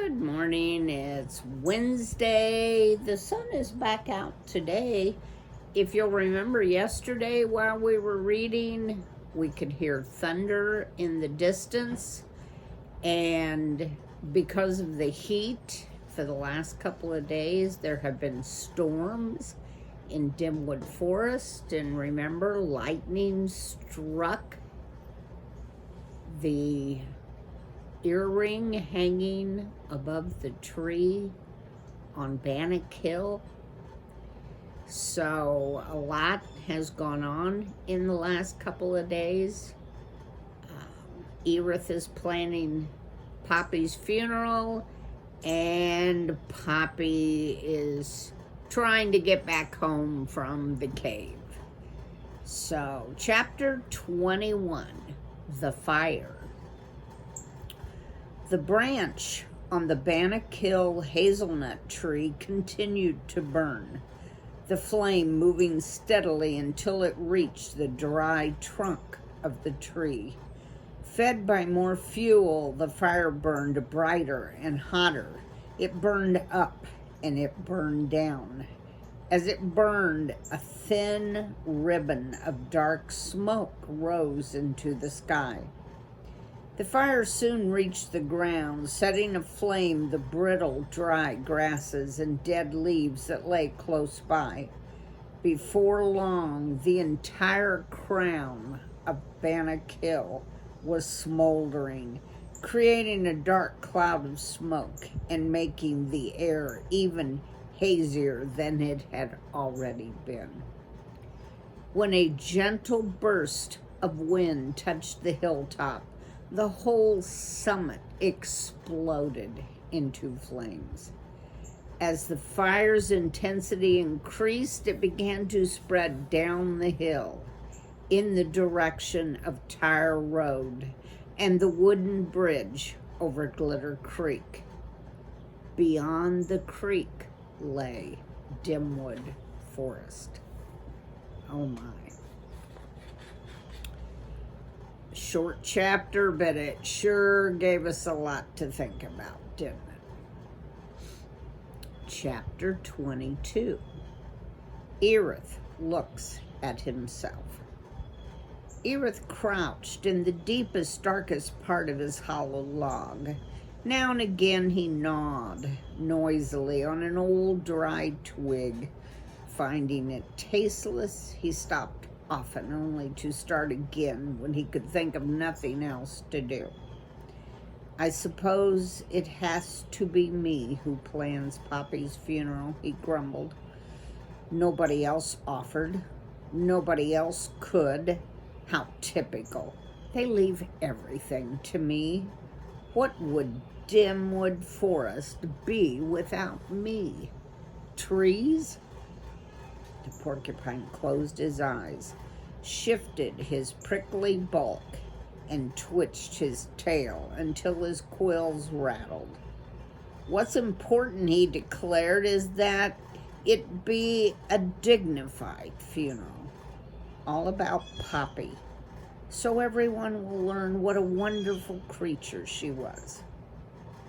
Good morning. It's Wednesday. The sun is back out today. If you'll remember yesterday while we were reading, we could hear thunder in the distance. And because of the heat for the last couple of days, there have been storms in Dimwood Forest. And remember, lightning struck the earring hanging above the tree on Bannock Hill. So a lot has gone on in the last couple of days. Ereth is planning Poppy's funeral, and Poppy is trying to get back home from the cave. So chapter 21, The Fire. The branch on the Bannock Hill hazelnut tree continued to burn, the flame moving steadily until it reached the dry trunk of the tree. Fed by more fuel, the fire burned brighter and hotter. It burned up and it burned down. As it burned, a thin ribbon of dark smoke rose into the sky. The fire soon reached the ground, setting aflame the brittle, dry grasses and dead leaves that lay close by. Before long, the entire crown of Bannock Hill was smoldering, creating a dark cloud of smoke and making the air even hazier than it had already been. When a gentle burst of wind touched the hilltop, the whole summit exploded into flames. As the fire's intensity increased, it began to spread down the hill in the direction of Tire Road and the wooden bridge over Glitter Creek. Beyond the creek lay Dimwood Forest. Oh my. Short chapter, but it sure gave us a lot to think about, didn't it? Chapter 22. Ereth looks at himself. Ereth crouched in the deepest, darkest part of his hollow log. Now and again he gnawed noisily on an old dry twig. Finding it tasteless, he stopped often, only to start again when he could think of nothing else to do. I suppose it has to be me who plans Poppy's funeral, he grumbled. Nobody else offered. Nobody else could. How typical. They leave everything to me. What would Dimwood Forest be without me? Trees? The porcupine closed his eyes, shifted his prickly bulk, and twitched his tail until his quills rattled. What's important, he declared, is that it be a dignified funeral, all about Poppy, so everyone will learn what a wonderful creature she was.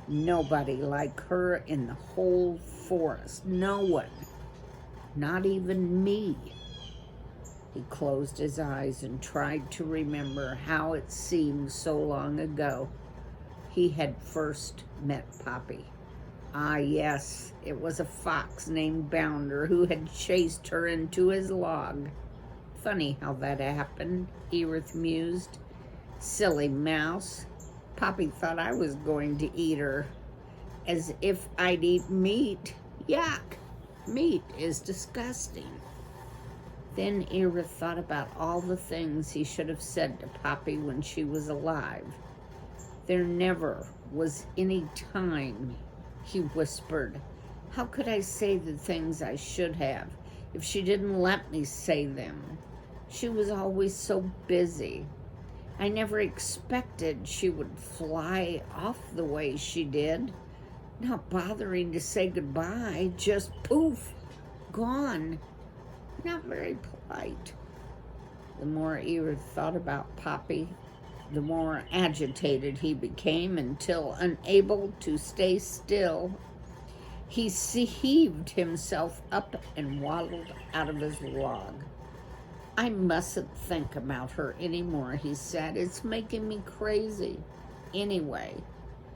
Nobody like her in the whole forest, no one. Not even me. He closed his eyes and tried to remember how it seemed so long ago he had first met Poppy. Ah, yes, it was a fox named Bounder who had chased her into his log. Funny how that happened, Ereth mused. Silly mouse. Poppy thought I was going to eat her. As if I'd eat meat. Yuck. Meat is disgusting. Then Ereth thought about all the things he should have said to Poppy when she was alive. There never was any time, he whispered. How could I say the things I should have if she didn't let me say them? She was always so busy. I never expected she would fly off the way she did. Not bothering to say goodbye, just poof, gone. Not very polite. The more Ereth thought about Poppy, the more agitated he became, until, unable to stay still, he heaved himself up and waddled out of his log. "I mustn't think about her anymore," he said. "It's making me crazy. Anyway,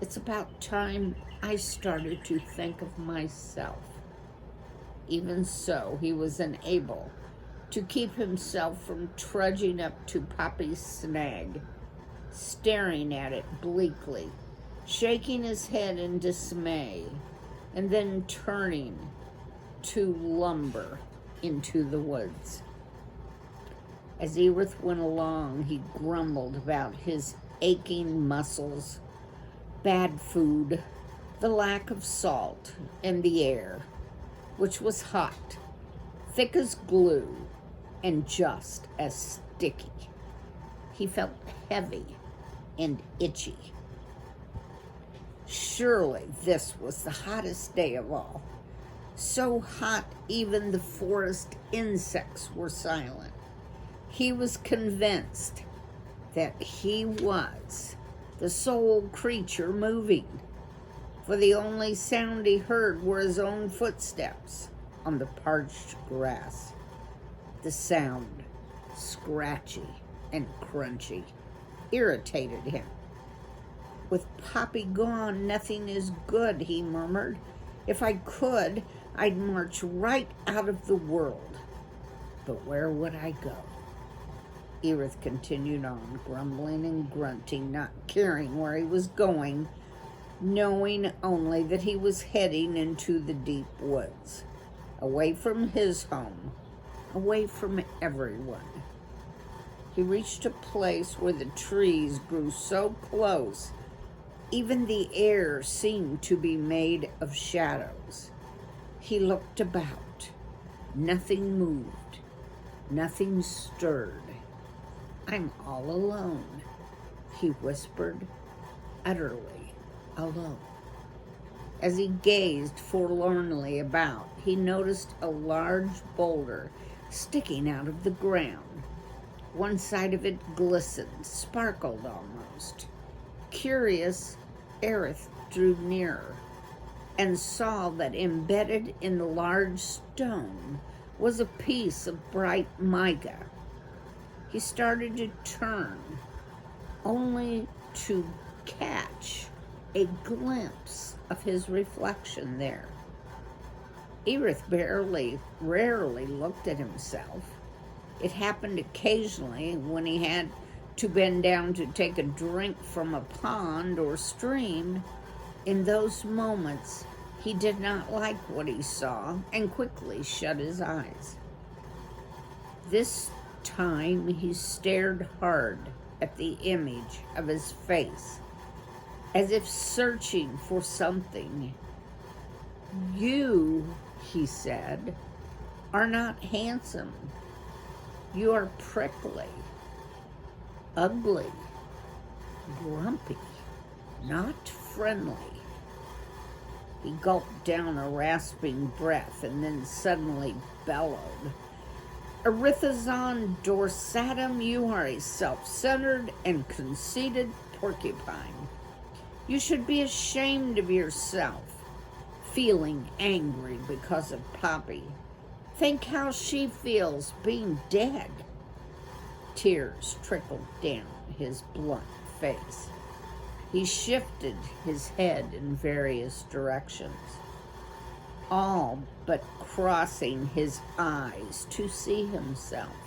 it's about time I started to think of myself." Even so, he was unable to keep himself from trudging up to Poppy's snag, staring at it bleakly, shaking his head in dismay, and then turning to lumber into the woods. As Ereth went along, he grumbled about his aching muscles, bad food, the lack of salt, and the air, which was hot, thick as glue, and just as sticky. He felt heavy and itchy. Surely this was the hottest day of all. So hot even the forest insects were silent. He was convinced that he was the sole creature moving, for the only sound he heard were his own footsteps on the parched grass. The sound, scratchy and crunchy, irritated him. "With Poppy gone, nothing is good," he murmured. "If I could, I'd march right out of the world. But where would I go?" Ereth continued on, grumbling and grunting, not caring where he was going, knowing only that he was heading into the deep woods, away from his home, away from everyone. He reached a place where the trees grew so close, even the air seemed to be made of shadows. He looked about. Nothing moved. Nothing stirred. "I'm all alone," he whispered, utterly alone. As he gazed forlornly about, he noticed a large boulder sticking out of the ground. One side of it glistened, sparkled almost. Curious, Ereth drew nearer and saw that embedded in the large stone was a piece of bright mica. He started to turn, only to catch a glimpse of his reflection there. Ereth rarely looked at himself. It happened occasionally when he had to bend down to take a drink from a pond or stream. In those moments, he did not like what he saw and quickly shut his eyes. This time he stared hard at the image of his face, as if searching for something. "You," he said, "are not handsome. You are prickly, ugly, grumpy, not friendly." He gulped down a rasping breath and then suddenly bellowed, "Erethazon dorsatum, you are a self-centered and conceited porcupine. You should be ashamed of yourself, feeling angry because of Poppy. Think how she feels being dead." Tears trickled down his blunt face. He shifted his head in various directions, all but crossing his eyes to see himself.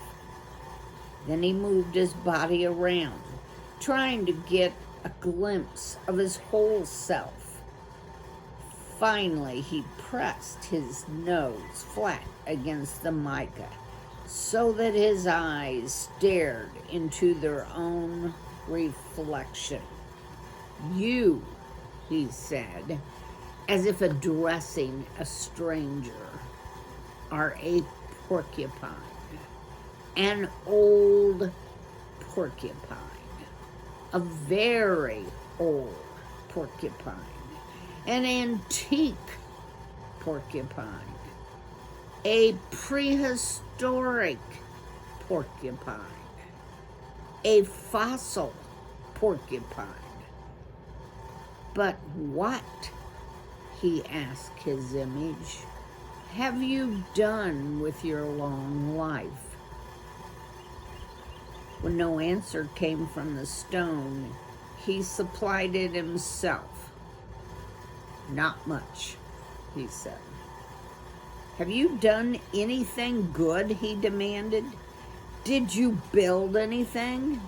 Then he moved his body around, trying to get a glimpse of his whole self. Finally, he pressed his nose flat against the mica so that his eyes stared into their own reflection. "You," he said, as if addressing a stranger, "are a porcupine, an old porcupine, a very old porcupine, an antique porcupine, a prehistoric porcupine, a fossil porcupine. "But what," he asked his image, "have you done with your long life?" When no answer came from the stone, he supplied it himself. "Not much," he said. "Have you done anything good?" he demanded. "Did you build anything?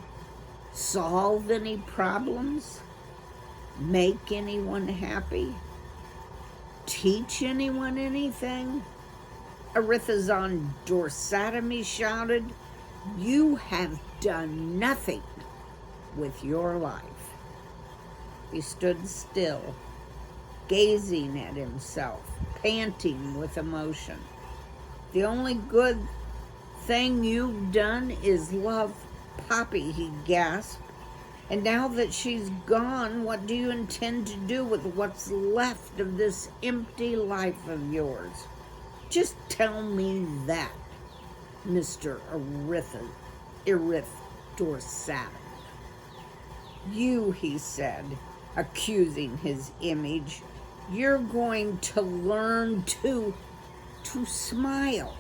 Solve any problems? Make anyone happy? Teach anyone anything?" Ereth's dorsatomy shouted, "You have done nothing with your life." He stood still, gazing at himself, panting with emotion. "The only good thing you've done is love Poppy," he gasped. "And now that she's gone, what do you intend to do with what's left of this empty life of yours? Just tell me that, Mr. Ereth Dorsatum." "You," he said, accusing his image, "you're going to learn to smile,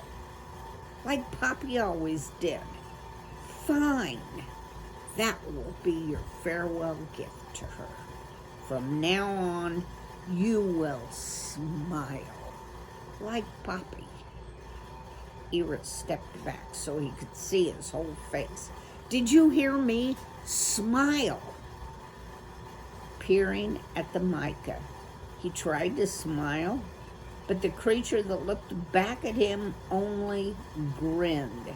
like Poppy always did. Fine. That will be your farewell gift to her. From now on, you will smile, like Poppy." Ereth stepped back so he could see his whole face. "Did you hear me? Smile." Peering at the mica, he tried to smile, but the creature that looked back at him only grinned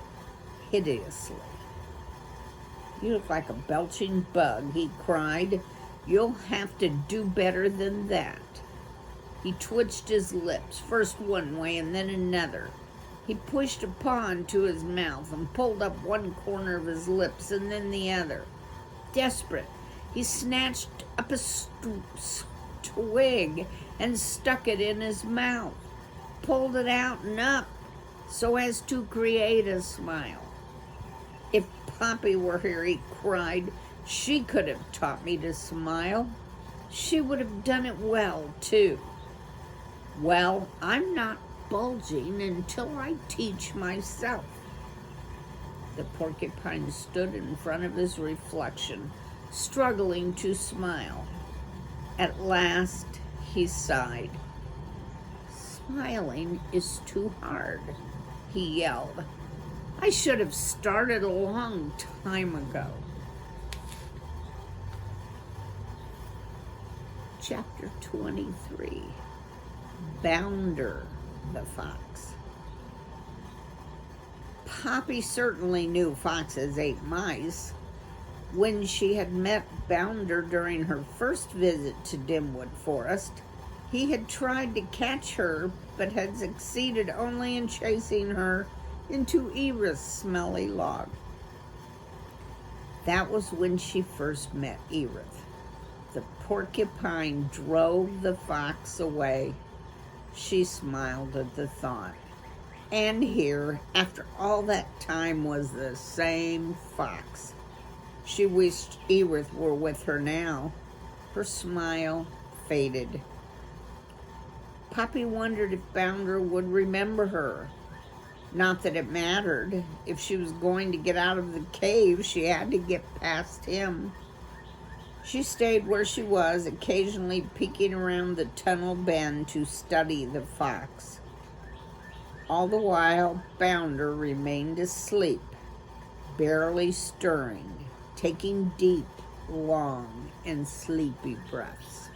hideously. "You look like a belching bug," he cried. "You'll have to do better than that." He twitched his lips, first one way and then another. He pushed a paw into his mouth and pulled up one corner of his lips and then the other. Desperate, he snatched up a twig and stuck it in his mouth, pulled it out and up so as to create a smile. "If Poppy were here," he cried, "she could have taught me to smile. She would have done it well, too." "Well, I'm not bulging until I teach myself." The porcupine stood in front of his reflection, struggling to smile. At last, he sighed. "Smiling is too hard," he yelled. "I should have started a long time ago." Chapter 23, Bounder the Fox. Poppy certainly knew foxes ate mice. When she had met Bounder during her first visit to Dimwood Forest, he had tried to catch her, but had succeeded only in chasing her into Ereth's smelly log. That was when she first met Ereth. The porcupine drove the fox away. She smiled at the thought. And here, after all that time, was the same fox. She wished Ereth were with her now. Her smile faded. Poppy wondered if Bounder would remember her. Not that it mattered. If she was going to get out of the cave, she had to get past him. She stayed where she was, occasionally peeking around the tunnel bend to study the fox. All the while, Bounder remained asleep, barely stirring, taking deep, long, and sleepy breaths.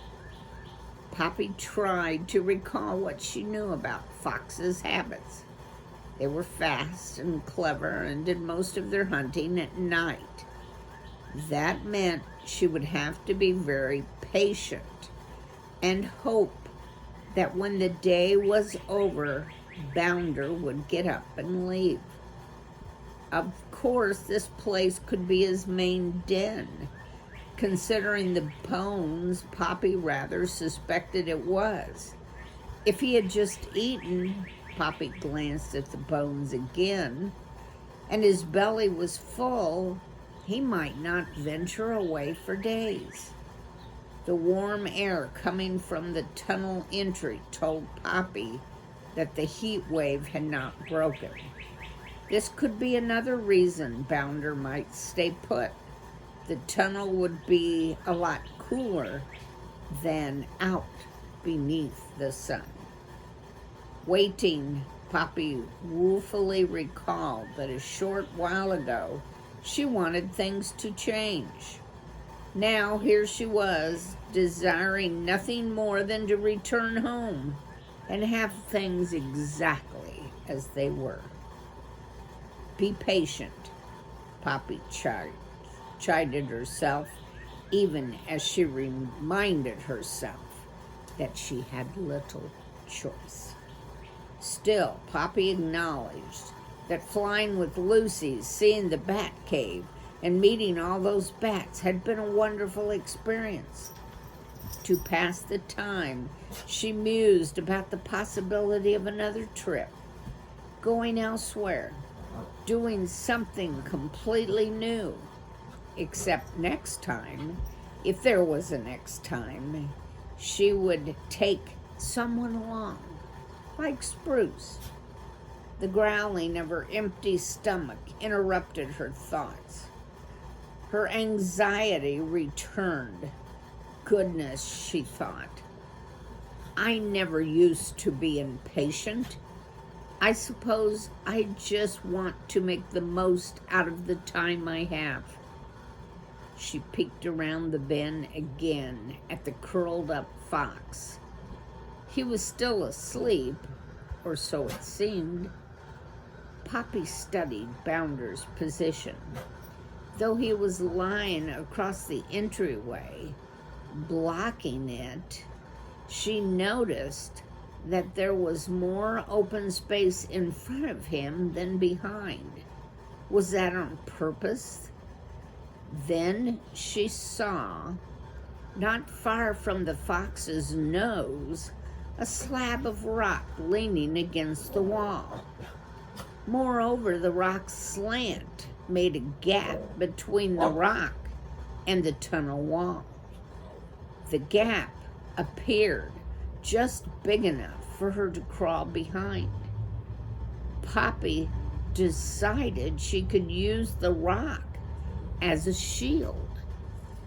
Poppy tried to recall what she knew about foxes' habits. They were fast and clever and did most of their hunting at night. That meant she would have to be very patient and hope that when the day was over, Bounder would get up and leave. Of course, this place could be his main den. Considering the bones, Poppy rather suspected it was. If he had just eaten, Poppy glanced at the bones again, and his belly was full, he might not venture away for days. The warm air coming from the tunnel entry told Poppy that the heat wave had not broken. This could be another reason Bounder might stay put. The tunnel would be a lot cooler than out beneath the sun. Waiting, Poppy ruefully recalled that a short while ago she wanted things to change. Now here she was, desiring nothing more than to return home and have things exactly as they were. Be patient, Poppy chided herself, even as she reminded herself that she had little choice. Still, Poppy acknowledged that flying with Lucy, seeing the bat cave, and meeting all those bats had been a wonderful experience. To pass the time, she mused about the possibility of another trip, going elsewhere, doing something completely new. Except next time, if there was a next time, she would take someone along, like Spruce. The growling of her empty stomach interrupted her thoughts. Her anxiety returned. Goodness, she thought. I never used to be impatient. I suppose I just want to make the most out of the time I have. She peeked around the bend again at the curled up fox. He was still asleep, or so it seemed. Poppy studied Bounder's position. Though he was lying across the entryway, blocking it, she noticed that there was more open space in front of him than behind. Was that on purpose? Then she saw, not far from the fox's nose, a slab of rock leaning against the wall. Moreover, the rock's slant made a gap between the rock and the tunnel wall. The gap appeared just big enough for her to crawl behind. Poppy decided she could use the rock as a shield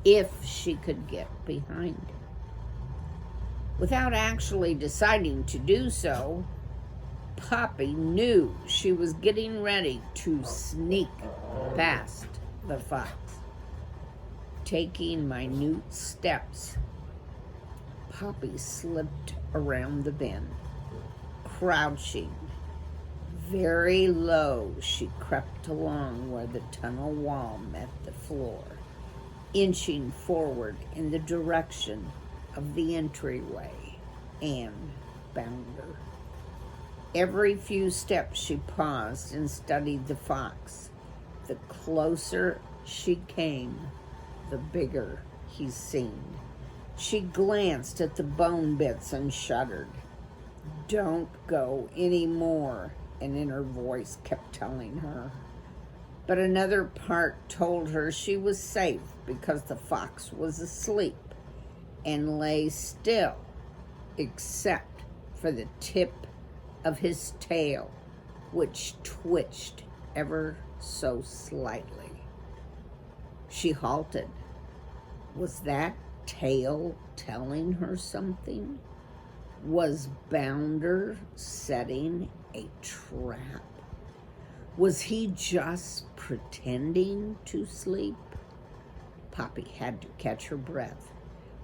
if she could get behind it. Without actually deciding to do so, Poppy knew she was getting ready to sneak past the fox. Taking minute steps, Poppy slipped around the bend. Crouching very low, she crept along where the tunnel wall met the floor, inching forward in the direction of the entryway and Bounder. Every few steps she paused and studied the fox. The closer she came, the bigger he seemed. She glanced at the bone bits and shuddered. "Don't go any more," an inner voice kept telling her. But another part told her she was safe because the fox was asleep and lay still, except for the tip of his tail, which twitched ever so slightly. She halted. Was that tail telling her something? Was Bounder setting a trap? Was he just pretending to sleep? Poppy had to catch her breath.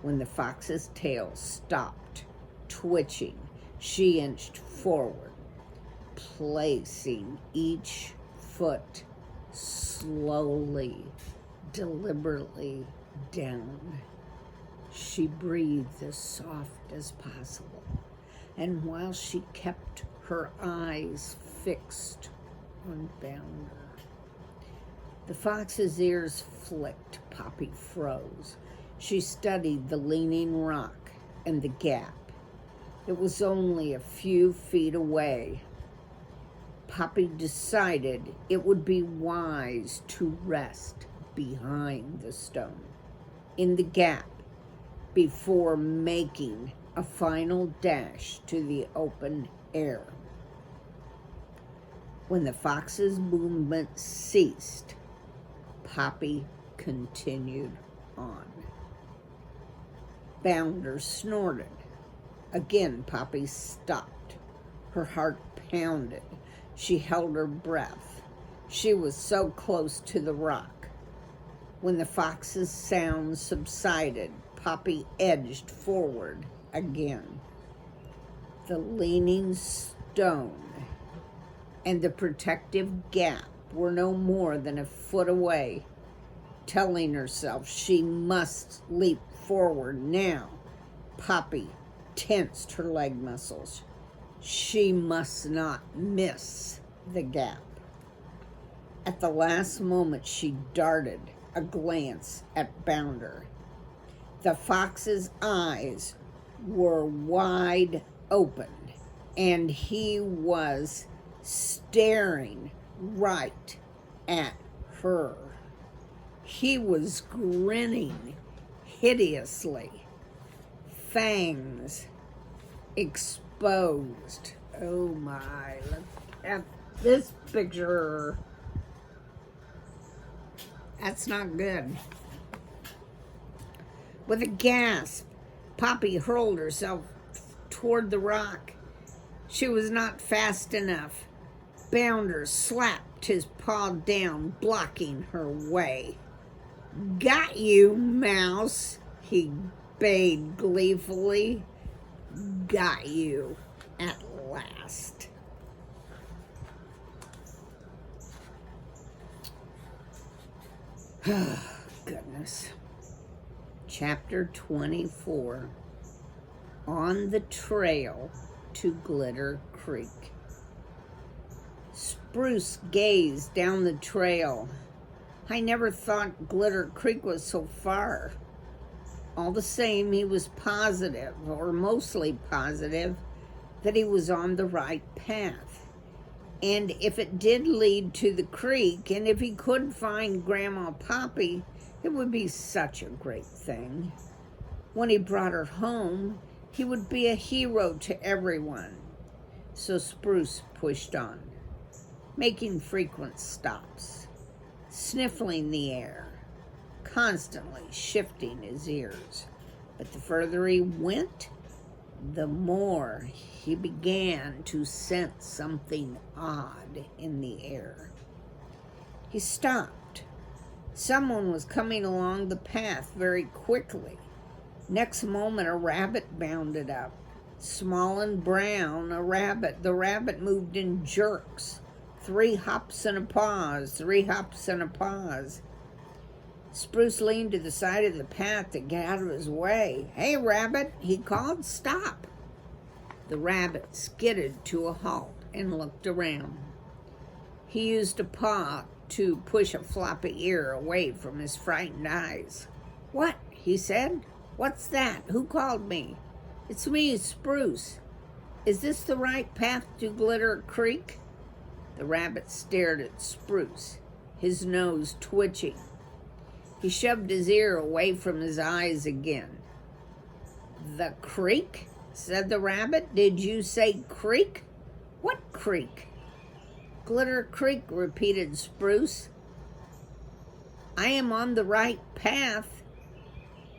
When the fox's tail stopped twitching, she inched forward, placing each foot slowly, deliberately down. She breathed as soft as possible, and while she kept her eyes fixed on Bounder, the fox's ears flicked. Poppy froze. She studied the leaning rock and the gap. It was only a few feet away. Poppy decided it would be wise to rest behind the stone, in the gap, before making a final dash to the open air. When the fox's movement ceased, Poppy continued on. Bounder snorted. Again, Poppy stopped. Her heart pounded. She held her breath. She was so close to the rock. When the fox's sound subsided, Poppy edged forward again. The leaning stone and the protective gap were no more than a foot away. Telling herself she must leap forward now, Poppy tensed her leg muscles. She must not miss the gap. At the last moment, she darted a glance at Bounder. The fox's eyes were wide open, and he was staring right at her. He was grinning hideously, fangs exposed. Oh my, look at this picture. That's not good. With a gasp, Poppy hurled herself toward the rock. She was not fast enough. Bounder slapped his paw down, blocking her way. "Got you, mouse," he bayed gleefully. "Got you at last." Goodness. Chapter 24. On the Trail to Glitter Creek. Spruce gazed down the trail. I never thought Glitter Creek was so far. All the same, he was positive, or mostly positive, that he was on the right path. And if it did lead to the creek, and if he could find Grandma Poppy, it would be such a great thing. When he brought her home, he would be a hero to everyone. So Spruce pushed on, making frequent stops, sniffling the air, constantly shifting his ears. But the further he went, the more he began to sense something odd in the air. He stopped. Someone was coming along the path very quickly. Next moment, a rabbit bounded up. Small and brown, a rabbit. The rabbit moved in jerks. 3 hops and a pause, 3 hops and a pause. Spruce leaned to the side of the path to get out of his way. "Hey, rabbit," he called, "stop." The rabbit skidded to a halt and looked around. He used a paw to push a floppy ear away from his frightened eyes. "What?" he said. "What's that? Who called me?" "It's me, Spruce. Is this the right path to Glitter Creek?" The rabbit stared at Spruce, his nose twitching. He shoved his ear away from his eyes again. "The creek?" said the rabbit. "Did you say creek?" "What creek?" "Glitter Creek," repeated Spruce. "I am on the right path."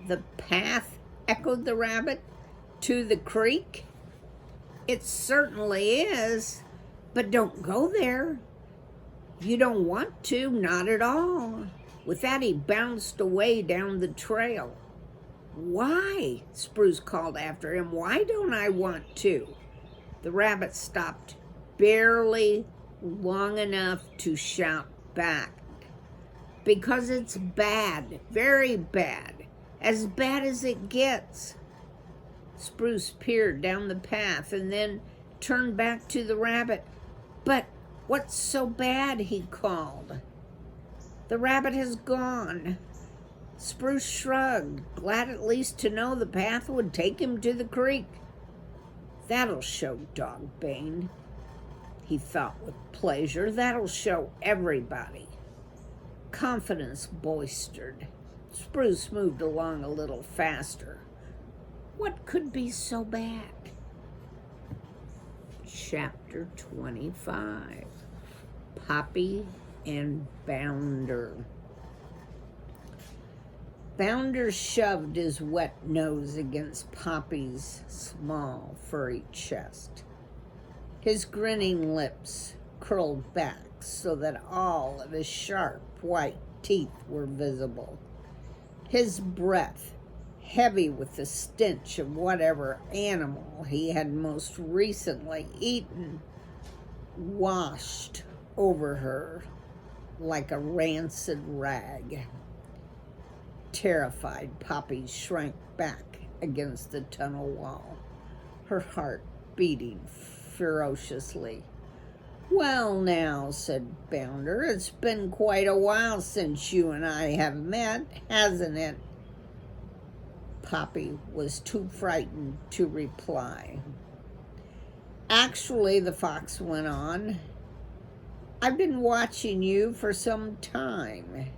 "The path?" echoed the rabbit. "To the creek?" "It certainly is, but don't go there. You don't want to, not at all." With that, he bounced away down the trail. "Why?" Spruce called after him. "Why don't I want to?" The rabbit stopped barely long enough to shout back. "Because it's bad, very bad, as bad as it gets." Spruce peered down the path and then turned back to the rabbit. "But what's so bad?" he called. "The rabbit has gone." Spruce shrugged, glad at least to know the path would take him to the creek. "That'll show Dogbane," he thought with pleasure. "That'll show everybody." Confidence boistered. Spruce moved along a little faster. What could be so bad? Chapter 25. Poppy and Bounder. Bounder shoved his wet nose against Poppy's small, furry chest. His grinning lips curled back so that all of his sharp, white teeth were visible. His breath, heavy with the stench of whatever animal he had most recently eaten, washed over her like a rancid rag. Terrified, Poppy shrank back against the tunnel wall, her heart beating ferociously. Well now, said Bounder, it's been quite a while since you and I have met, hasn't it? Poppy was too frightened to reply. Actually, the fox went on, I've been watching you for some time.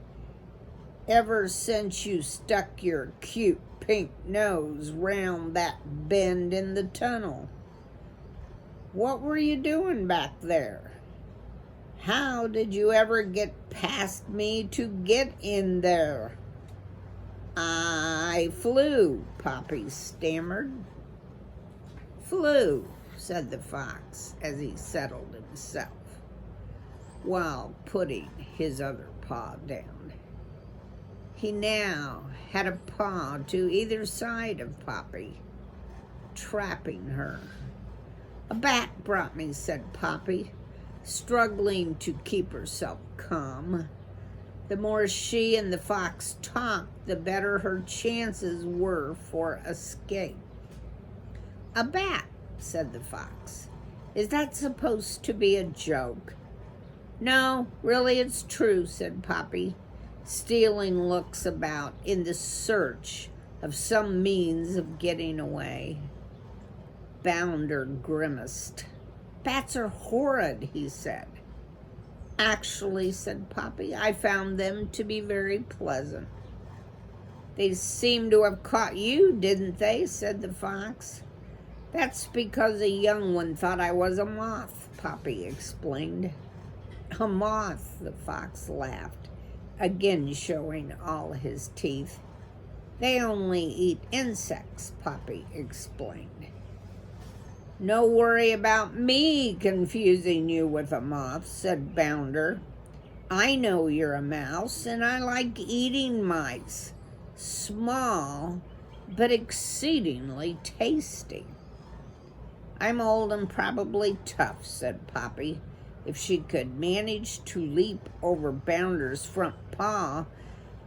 Ever since you stuck your cute pink nose round that bend in the tunnel. What were you doing back there? How did you ever get past me to get in there? I flew, Poppy stammered. Flew, said the fox as he settled himself, while putting his other paw down. He now had a paw to either side of Poppy, trapping her. A bat brought me, said Poppy, struggling to keep herself calm. The more she and the fox talked, the better her chances were for escape. A bat, said the fox. Is that supposed to be a joke? No, really it's true, said Poppy, stealing looks about in the search of some means of getting away. Bounder grimaced. Bats are horrid, he said. Actually, said Poppy, I found them to be very pleasant. They seem to have caught you, didn't they? Said the fox. That's because a young one thought I was a moth, Poppy explained. A moth, the fox laughed, again showing all his teeth. They only eat insects, Poppy explained. No worry about me confusing you with a moth, said Bounder. I know you're a mouse, and I like eating mice. Small, but exceedingly tasty. I'm old and probably tough, said Poppy. If she could manage to leap over Bounder's front paw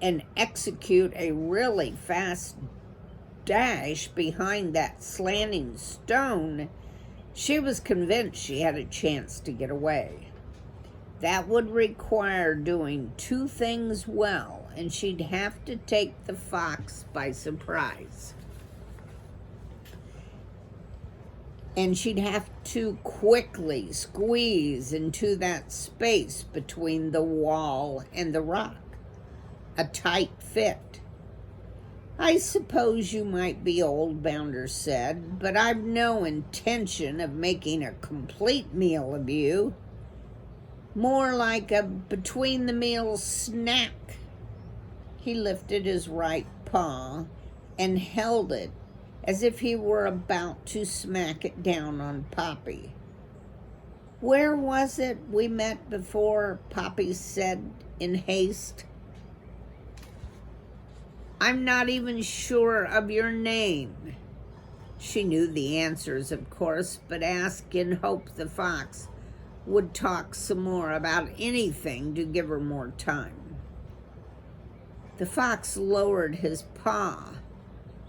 and execute a really fast dash behind that slanting stone, she was convinced she had a chance to get away. That would require doing two things well, and she'd have to take the fox by surprise. And she'd have to quickly squeeze into that space between the wall and the rock. A tight fit. I suppose you might be old, Bounder said, but I've no intention of making a complete meal of you. More like a between-the-meals snack. He lifted his right paw and held it as if he were about to smack it down on Poppy. Where was it we met before? Poppy said in haste. I'm not even sure of your name. She knew the answers, of course, but asked in hope the fox would talk some more about anything to give her more time. The fox lowered his paw.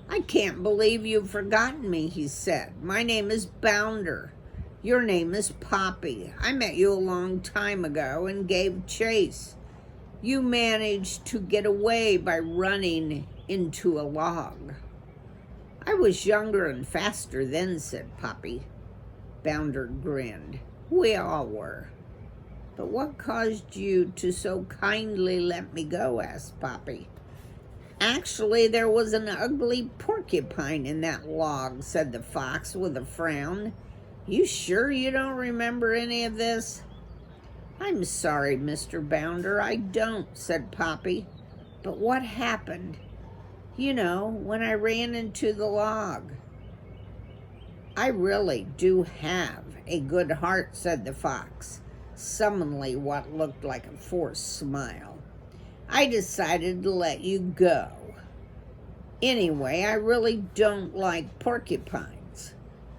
I can't believe you've forgotten me, he said. My name is Bounder. Your name is Poppy. I met you a long time ago and gave chase. You managed to get away by running into a log. I was younger and faster then, said Poppy. Bounder grinned. We all were. But what caused you to so kindly let me go? Asked Poppy. Actually, there was an ugly porcupine in that log, said the fox with a frown. You sure you don't remember any of this? I'm sorry, Mr. Bounder, I don't, said Poppy. But what happened? You know, when I ran into the log. I really do have a good heart, said the fox, summonly what looked like a forced smile. I decided to let you go. Anyway, I really don't like porcupines.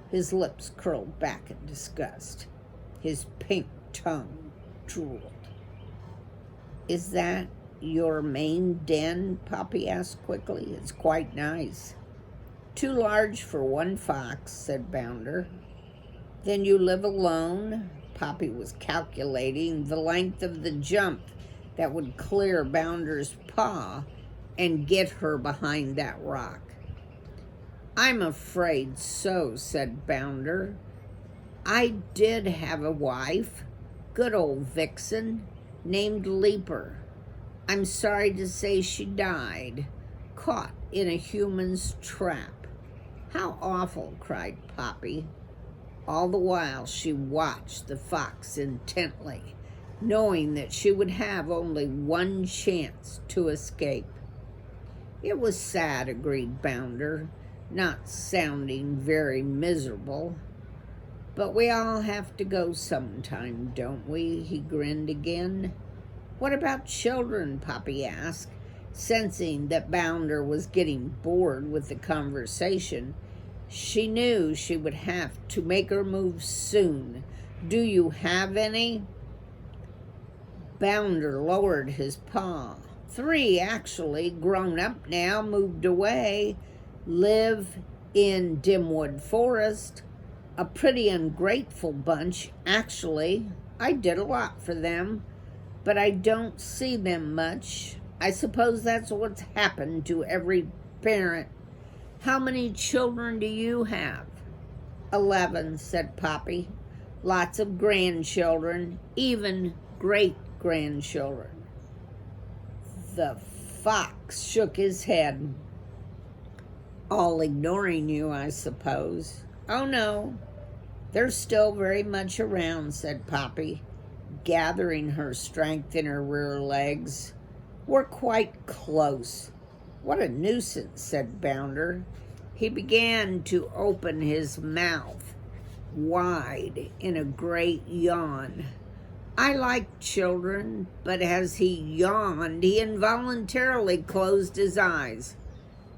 His lips curled back in disgust. His pink tongue drooled. Is that your main den? Poppy asked quickly. It's quite nice. Too large for one fox, said Bounder. Then you live alone? Poppy was calculating the length of the jump that would clear Bounder's paw and get her behind that rock. I'm afraid so, said Bounder. I did have a wife, good old vixen, named Leaper. I'm sorry to say she died, caught in a human's trap. How awful, cried Poppy. All the while she watched the fox intently, knowing that she would have only one chance to escape. It was sad, agreed Bounder, not sounding very miserable. But we all have to go sometime, don't we? He grinned again. What about children? Poppy asked, sensing that Bounder was getting bored with the conversation. She knew she would have to make her move soon. Do you have any? Bounder lowered his paw. 3, actually, grown up now, moved away, live in Dimwood Forest. A pretty ungrateful bunch, actually. I did a lot for them, but I don't see them much. I suppose that's what's happened to every parent. How many children do you have? 11, said Poppy. Lots of grandchildren, even great-grandchildren. The fox shook his head. All ignoring you, I suppose. Oh, no. They're still very much around, said Poppy, gathering her strength in her rear legs. We're quite close. What a nuisance, said Bounder. He began to open his mouth wide in a great yawn. I like children, but as he yawned, he involuntarily closed his eyes.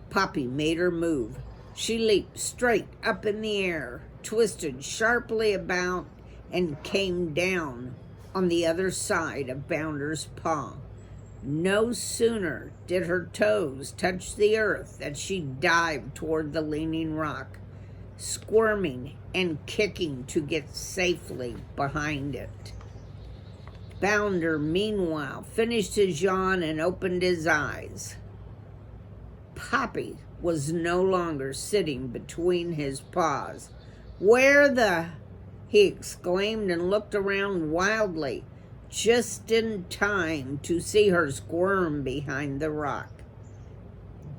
Poppy made her move. She leaped straight up in the air, twisted sharply about, and came down on the other side of Bounder's paw. No sooner did her toes touch the earth than she dived toward the leaning rock, squirming and kicking to get safely behind it. Bounder, meanwhile, finished his yawn and opened his eyes. Poppy was no longer sitting between his paws. Where the... he exclaimed and looked around wildly, just in time to see her squirm behind the rock.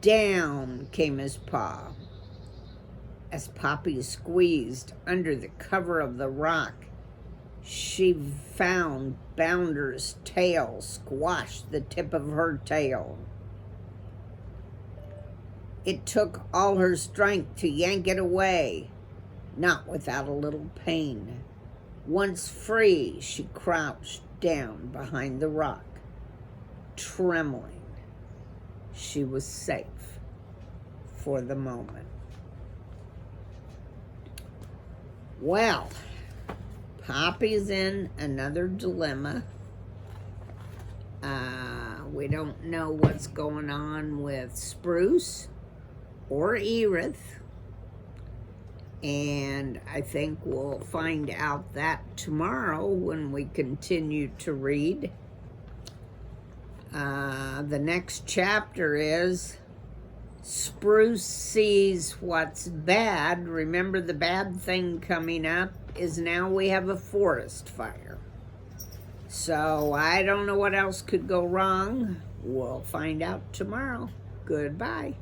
Down came his paw. As Poppy squeezed under the cover of the rock, she found Bounder's tail squashed the tip of her tail. It took all her strength to yank it away, not without a little pain. Once free, she crouched down behind the rock, trembling. She was safe for the moment. Well, Poppy's in another dilemma. We don't know what's going on with Spruce or Ereth, and I think we'll find out that tomorrow when we continue to read. The next chapter is Spruce sees what's bad. Remember, the bad thing coming up is now we have a forest fire. So I don't know what else could go wrong. We'll find out tomorrow. Goodbye.